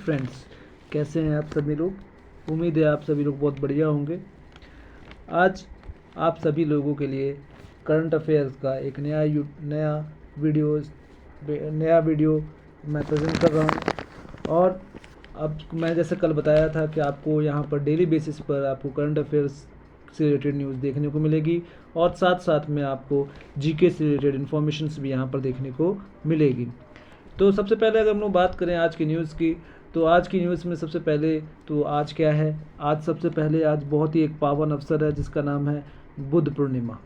Friends, कैसे हैं आप सभी लोग। उम्मीद है आप सभी लोग बहुत बढ़िया होंगे। आज आप सभी लोगों के लिए करंट अफेयर्स का एक नया वीडियो मैं प्रेजेंट कर रहा हूं। और अब मैं जैसे कल बताया था कि आपको यहाँ पर डेली बेसिस पर आपको करंट अफेयर्स से रिलेटेड न्यूज़ देखने को मिलेगी और साथ साथ में आपको जीके से रिलेटेड इन्फॉर्मेशंस भी यहाँ पर देखने को मिलेगी। तो सबसे पहले अगर हम लोग बात करें आज की न्यूज़ की, तो आज की न्यूज़ में सबसे पहले तो आज क्या है, आज सबसे पहले आज बहुत ही एक पावन अवसर है जिसका नाम है बुद्ध पूर्णिमा।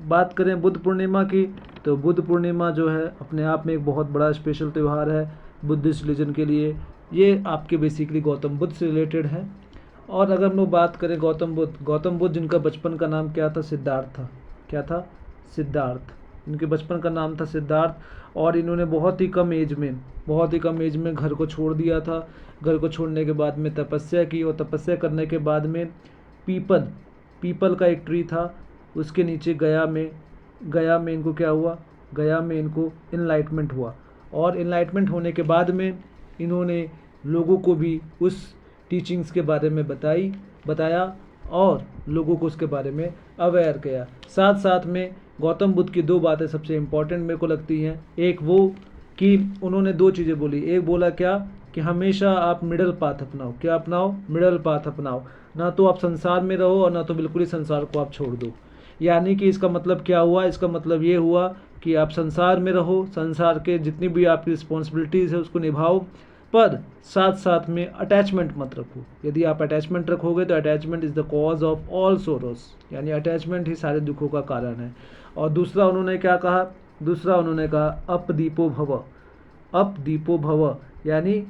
बात करें बुद्ध पूर्णिमा की, तो बुद्ध पूर्णिमा जो है अपने आप में एक बहुत बड़ा स्पेशल त्यौहार है बुद्धिस्ट रिलीजन के लिए। ये आपके बेसिकली गौतम बुद्ध से रिलेटेड है। और अगर हम लोग बात करें गौतम बुद्ध जिनका बचपन का नाम क्या था, सिद्धार्थ था। क्या था? सिद्धार्थ। इनके बचपन का नाम था सिद्धार्थ। और इन्होंने बहुत ही कम एज में घर को छोड़ दिया था। घर को छोड़ने के बाद में तपस्या की, और तपस्या करने के बाद में पीपल का एक ट्री था, उसके नीचे गया में इनको क्या हुआ, गया में इनको इनलाइटमेंट हुआ। और इनलाइटमेंट होने के बाद में इन्होंने लोगों को भी उस टीचिंग्स के बारे में बताया और लोगों को उसके बारे में अवेयर किया। साथ साथ में गौतम बुद्ध की दो बातें सबसे इम्पॉर्टेंट मेरे को लगती हैं। एक वो कि उन्होंने दो चीज़ें बोली। एक बोला क्या कि हमेशा आप मिडल पाथ अपनाओ। क्या अपनाओ? मिडल पाथ अपनाओ। ना तो आप संसार में रहो और ना तो बिल्कुल ही संसार को आप छोड़ दो। यानी कि इसका मतलब क्या हुआ? इसका मतलब ये हुआ कि आप संसार में रहो, संसार के जितनी भी आपकी रिस्पॉन्सिबिलिटीज़ है उसको निभाओ, पर साथ साथ में अटैचमेंट मत रखो। यदि आप अटैचमेंट रखोगे तो attachment is the cause of all Soros, यानी अटैचमेंट ही सारे दुखों का कारण है। और दूसरा उन्होंने क्या कहा? दूसरा उन्होंने कहा अपदीपो भव, यानी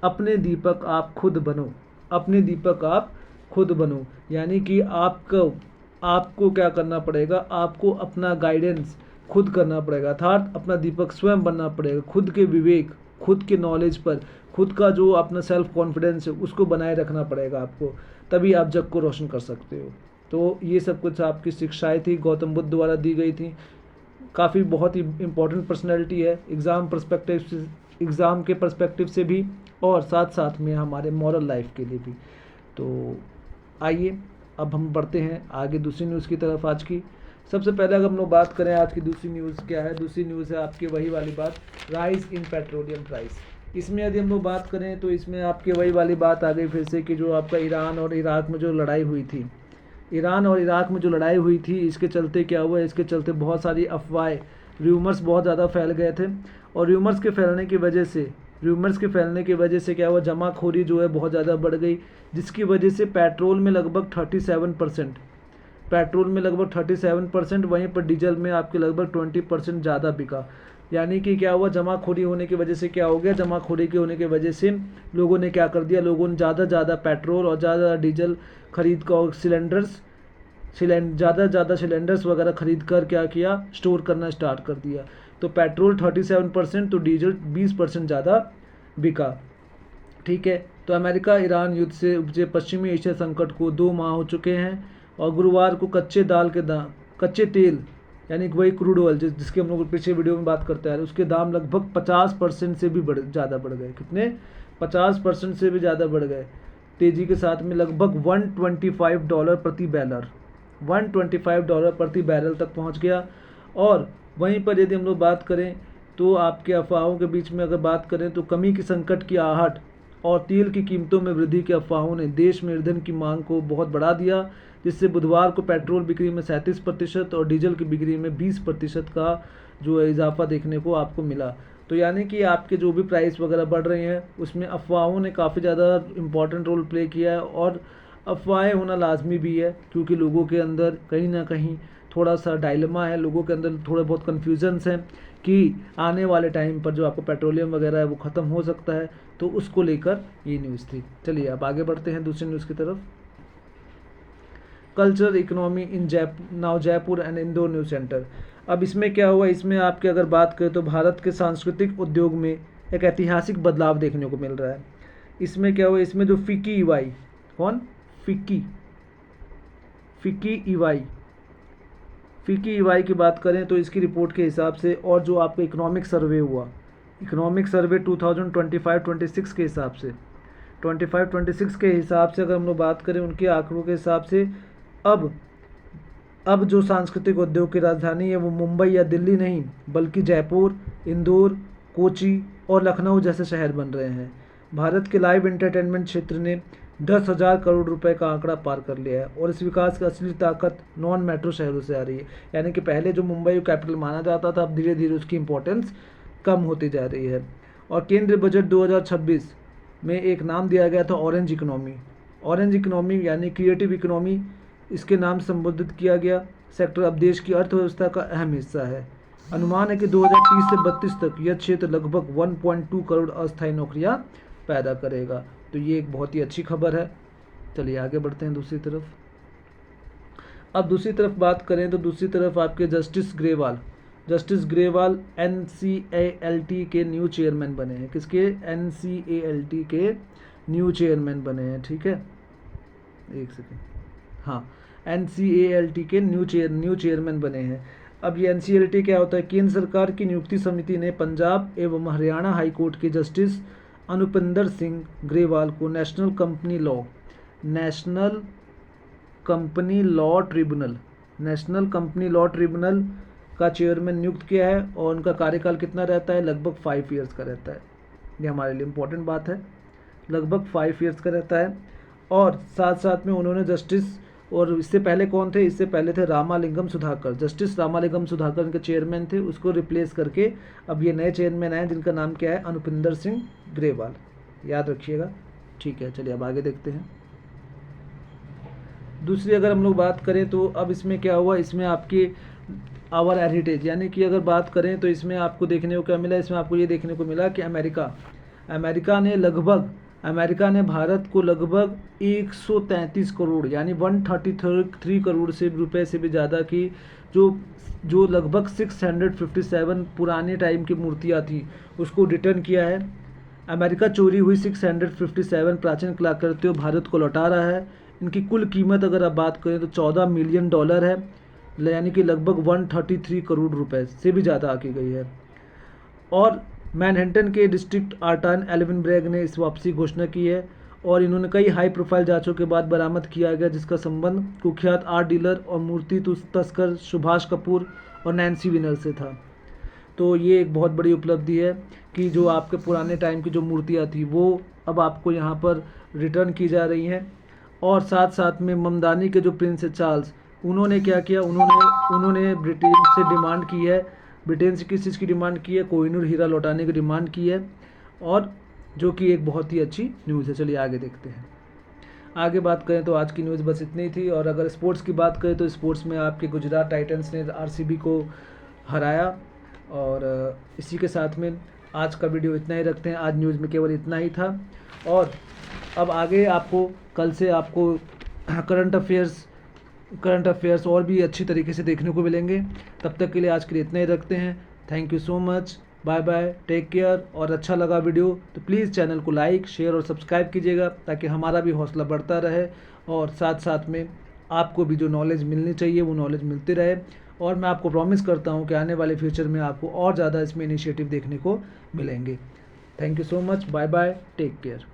अपने दीपक आप खुद बनो। अपने दीपक आप खुद बनो, यानी कि आपको क्या करना पड़ेगा? आपको अपना गाइडेंस खुद करना पड़ेगा, अर्थात अपना दीपक स्वयं बनना पड़ेगा। खुद के विवेक, खुद के नॉलेज पर, खुद का जो अपना सेल्फ कॉन्फिडेंस है उसको बनाए रखना पड़ेगा आपको, तभी आप जग को रोशन कर सकते हो। तो ये सब कुछ आपकी शिक्षाएं थी, गौतम बुद्ध द्वारा दी गई थी। काफ़ी बहुत ही इम्पोर्टेंट पर्सनैलिटी है एग्ज़ाम के पर्सपेक्टिव से भी और साथ साथ में हमारे मॉरल लाइफ के लिए भी। तो आइए अब हम बढ़ते हैं आगे दूसरी न्यूज़ की तरफ। आज की सबसे पहले अगर हम लोग बात करें आज की दूसरी न्यूज़ क्या है, दूसरी न्यूज़ है आपकी वही वाली बात, राइज इन पेट्रोलियम प्राइस। इसमें यदि हम लोग बात करें तो इसमें आपकी वही वाली बात आ गई फिर से कि जो आपका ईरान और इराक में जो लड़ाई हुई थी, इसके चलते क्या हुआ, इसके चलते बहुत सारी अफवाहें, र्यूमर्स बहुत ज़्यादा फैल गए थे। और र्यूमर्स के फैलने की वजह से क्या हुआ, जमाखोरी जो है बहुत ज़्यादा बढ़ गई, जिसकी वजह से पेट्रोल में लगभग 37%, वहीं पर डीजल में आपके लगभग 20% ज़्यादा बिका। यानी कि क्या हुआ, जमाखोरी होने की वजह से क्या हो गया, जमाखोरी के होने की वजह से लोगों ने क्या कर दिया, लोगों ने ज़्यादा पेट्रोल और ज़्यादा डीजल खरीद कर और ज़्यादा सिलेंडर्स वगैरह खरीद कर क्या किया, स्टोर करना स्टार्ट कर दिया। तो पेट्रोल 37%, तो डीजल 20% ज़्यादा बिका। ठीक है। तो अमेरिका ईरान युद्ध से उपजे पश्चिमी एशिया संकट को 2 माह हो चुके हैं और गुरुवार को कच्चे तेल यानी वही क्रूड ऑयल जिसके हम लोग पिछले वीडियो में बात करते हैं, उसके दाम लगभग 50% से भी ज़्यादा बढ़ गए। कितने? 50% से भी ज़्यादा बढ़ गए तेज़ी के साथ में, लगभग $125 प्रति बैरल तक पहुंच गया। और वहीं पर यदि हम लोग बात करें तो आपके अफवाहों के बीच में अगर बात करें तो कमी की संकट की आहट और तेल की कीमतों में वृद्धि के अफवाहों ने देश में ईंधन की मांग को बहुत बढ़ा दिया, जिससे बुधवार को पेट्रोल बिक्री में 37% और डीजल की बिक्री में 20% का जो है इजाफा देखने को आपको मिला। तो यानी कि आपके जो भी प्राइस वगैरह बढ़ रहे हैं उसमें अफवाहों ने काफ़ी ज़्यादा इम्पॉर्टेंट रोल प्ले किया है। और अफवाहें होना लाजमी भी है, क्योंकि लोगों के अंदर कहीं ना कहीं थोड़ा सा डायलेमा है, लोगों के अंदर थोड़े बहुत कन्फ्यूजन्स हैं कि आने वाले टाइम पर जो आपको पेट्रोलियम वगैरह है वो ख़त्म हो सकता है। तो उसको लेकर ये न्यूज़ थी। चलिए अब आगे बढ़ते हैं दूसरी न्यूज़ की तरफ। Cultural economy in Jaipur and Indore news centre. अब इसमें क्या हुआ, इसमें आपकी अगर बात करें तो भारत के सांस्कृतिक उद्योग में एक ऐतिहासिक बदलाव देखने को मिल रहा है। इसमें क्या हुआ, इसमें जो फिक्की इवाई की बात करें तो इसकी रिपोर्ट के हिसाब से, और जो आपका इकोनॉमिक सर्वे हुआ, इकोनॉमिक सर्वे 2025-26 के हिसाब से 25-26 के हिसाब से अगर हम लोग बात करें उनके आंकड़ों के हिसाब से, अब जो सांस्कृतिक उद्योग की राजधानी है वो मुंबई या दिल्ली नहीं बल्कि जयपुर, इंदौर, कोची और लखनऊ जैसे शहर बन रहे हैं। भारत के लाइव एंटरटेनमेंट क्षेत्र ने 10,000 करोड़ रुपए का आंकड़ा पार कर लिया है और इस विकास की असली ताकत नॉन मेट्रो शहरों से आ रही है। यानी कि पहले जो मुंबई कैपिटल माना जाता था, अब धीरे धीरे उसकी इंपॉर्टेंस कम होती जा रही है। और केंद्रीय बजट 2026 में एक नाम दिया गया था ऑरेंज इकोनॉमी। ऑरेंज इकोनॉमी यानी क्रिएटिव इकोनॉमी, इसके नाम से संबोधित किया गया सेक्टर अब देश की अर्थव्यवस्था का अहम हिस्सा है। अनुमान है कि 2030 से 32 तक यह क्षेत्र लगभग 1.2 करोड़ अस्थायी नौकरियां पैदा करेगा। तो ये एक बहुत ही अच्छी खबर है। चलिए आगे बढ़ते हैं दूसरी तरफ। अब दूसरी तरफ बात करें तो दूसरी तरफ आपके जस्टिस ग्रेवाल NCALT के न्यू चेयरमैन बने हैं। किसके? NCALT के न्यू चेयरमैन बने हैं। ठीक है, एक सेकेंड, हाँ, NCALT के न्यू चेयरमैन बने हैं। अब ये NCALT क्या होता है? केंद्र सरकार की नियुक्ति समिति ने पंजाब एवं हरियाणा हाई कोर्ट के जस्टिस अनुपिंदर सिंह ग्रेवाल को नेशनल कंपनी लॉ ट्रिब्यूनल का चेयरमैन नियुक्त किया है और उनका कार्यकाल कितना रहता है? लगभग 5 ईयर्स का रहता है। ये हमारे लिए इम्पोर्टेंट बात है, लगभग 5 ईयर्स का रहता है। और साथ साथ में उन्होंने जस्टिस, और इससे पहले कौन थे? इससे पहले थे रामालिंगम सुधाकर, जस्टिस रामालिंगम सुधाकर इनके चेयरमैन थे। उसको रिप्लेस करके अब ये नए चेयरमैन आए जिनका नाम क्या है? अनुपिंदर सिंह ग्रेवाल, याद रखिएगा। ठीक है, चलिए अब आगे देखते हैं। दूसरी अगर हम लोग बात करें तो अब इसमें क्या हुआ? इसमें आपके आवर हेरिटेज, यानी कि अगर बात करें तो इसमें आपको देखने को क्या मिला? इसमें आपको ये देखने को मिला कि अमेरिका ने भारत को लगभग 133 करोड़ यानी 133 करोड़ से रुपए से भी ज़्यादा की जो लगभग 657 पुराने टाइम की मूर्तियाँ थी उसको रिटर्न किया है। अमेरिका चोरी हुई 657 प्राचीन कलाकृतियों भारत को लौटा रहा है। इनकी कुल कीमत अगर आप बात करें तो $14 मिलियन है, यानी कि लगभग 133 करोड़ रुपए से भी ज़्यादा आकी गई है। और मैनहट्टन के डिस्ट्रिक्ट अटॉर्नी एल्विन ब्रैग ने इस वापसी घोषणा की है और इन्होंने कई हाई प्रोफाइल जांचों के बाद बरामद किया गया जिसका संबंध कुख्यात आर्ट डीलर और मूर्ति तस्कर सुभाष कपूर और नैन्सी विनर से था। तो ये एक बहुत बड़ी उपलब्धि है कि जो आपके पुराने टाइम की जो मूर्तियाँ थी वो अब आपको यहाँ पर रिटर्न की जा रही हैं। और साथ साथ में ममदानी के जो प्रिंस है चार्ल्स, उन्होंने क्या किया? उन्होंने ब्रिटेन से डिमांड की है। ब्रिटेन से किस चीज़ की डिमांड की है? कोहिनूर हीरा लौटाने की डिमांड की है, और जो कि एक बहुत ही अच्छी न्यूज़ है। चलिए आगे देखते हैं। आगे बात करें तो आज की न्यूज़ बस इतनी थी। और अगर स्पोर्ट्स की बात करें तो स्पोर्ट्स में आपके गुजरात टाइटंस ने RCB को हराया। और इसी के साथ में आज का वीडियो इतना ही रखते हैं। आज न्यूज़ में केवल इतना ही था। और अब आगे आपको कल से आपको करंट अफेयर्स और भी अच्छी तरीके से देखने को मिलेंगे। तब तक के लिए आज के लिए इतना ही रखते हैं। Thank you so much, bye bye, take care. और अच्छा लगा वीडियो तो प्लीज़ चैनल को लाइक, शेयर और सब्सक्राइब कीजिएगा ताकि हमारा भी हौसला बढ़ता रहे और साथ साथ में आपको भी जो नॉलेज मिलनी चाहिए वो नॉलेज मिलती रहे। और मैं आपको प्रॉमिस करता हूँ कि आने वाले फ्यूचर में आपको और ज़्यादा इसमें इनिशिएटिव देखने को मिलेंगे। Thank you so much, bye bye, take care.